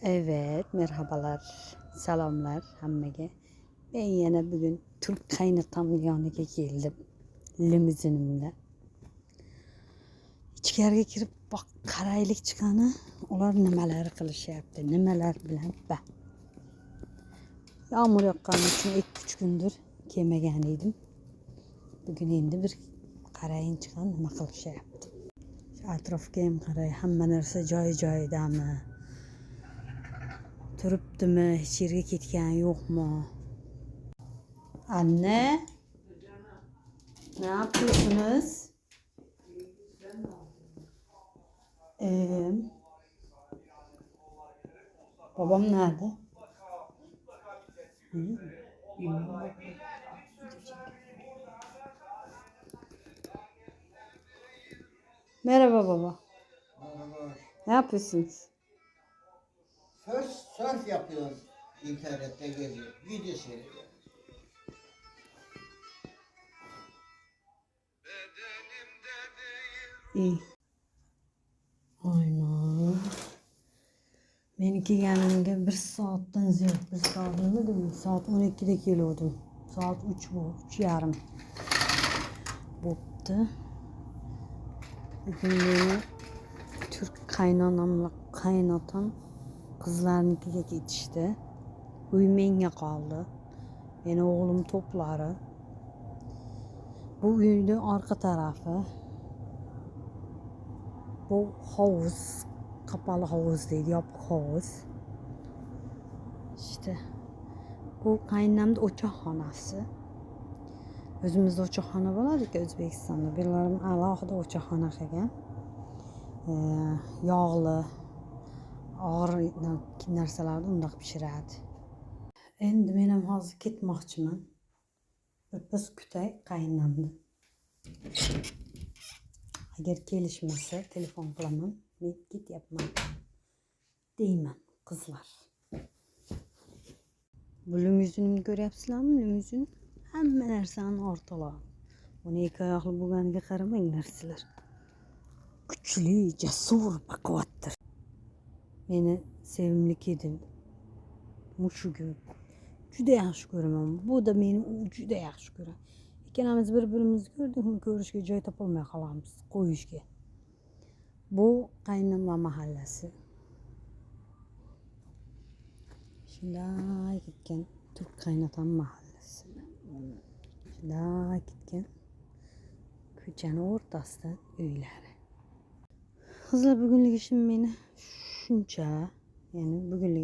Evet, merhabalar, selamlar hammaga. Ben yana bugün Türk kaynatam yoniga keldim. Limuzinimda. İchkariga kirib bak qaraylik chiqani, ular nimalar qilishyapti, nimalar bilan ba. Yağmur yoqqani uchun 2-3 kundir kelmagan edim. Bugün endi bir qarayin chiqan nima qilishyapti. Shu atrofga ham qaray, hamma narsa joyi-joyidami? Turibdimi, hech yerga ketgan yo'qmi? Anne, ne yapıyorsunuz? Ee, Babam nerede? Hı? Merhaba baba. Merhaba. Ne yapıyorsunuz? Surf yapıyoruz. İnternette geziyor. Video seyrediyor. İyi. Aynen. Meniki yanımda bir saatten ziyade, bir saat nima dedim? Saat 12'de geliyordum. Saat 3 bu, 3 yarım. Boptu. Bugün beni Türk kaynanamla kaynatam kızlarnikiga ketishdi. Uy menga qoldi. Meni o'g'lim to'plari. Bu uyni orqa tarafi. Bu havuz. Kapalı havuz değil, yopiq havuz. İşte bu qaynonamni o'choqxonasi. O'zimizda o'choqxona bo'ladi-ku O'zbekistonda. Bularning alohida o'choqxona qilgan. Yog'li, og'ir narsalarni unda pishiradi. Endi men ham hozir ketmoqchiman. Biz kutay qaynonamni. Agar kelishmasa telefon qilaman. Men ketyapman deyman qizlar. Bu limuzinimni ko'ryapsizlarmi? Limuzin hamma narsani ortiladi. Uni ikki oyoqli bo'lganiga qaramanglar sizlar. Kuchli, jasur, baquvvatdir. Meni sevimli kedim. Mushugi juda yaxshi ko'raman. Bu da meni juda yaxshi ko'radi. Ikkalamiz bir-birimizni ko'rdikmi, ko'rishga joy topolmay qolamiz, qo'yishga. Bu qaynonam mahallasi. Shunday ketgan Turk qaynatam mahallasi. Shunday ketgan ko'chani o'rtasidan uylari. Qizlar bugunlik ishim meni shuncha. Yani bugunlik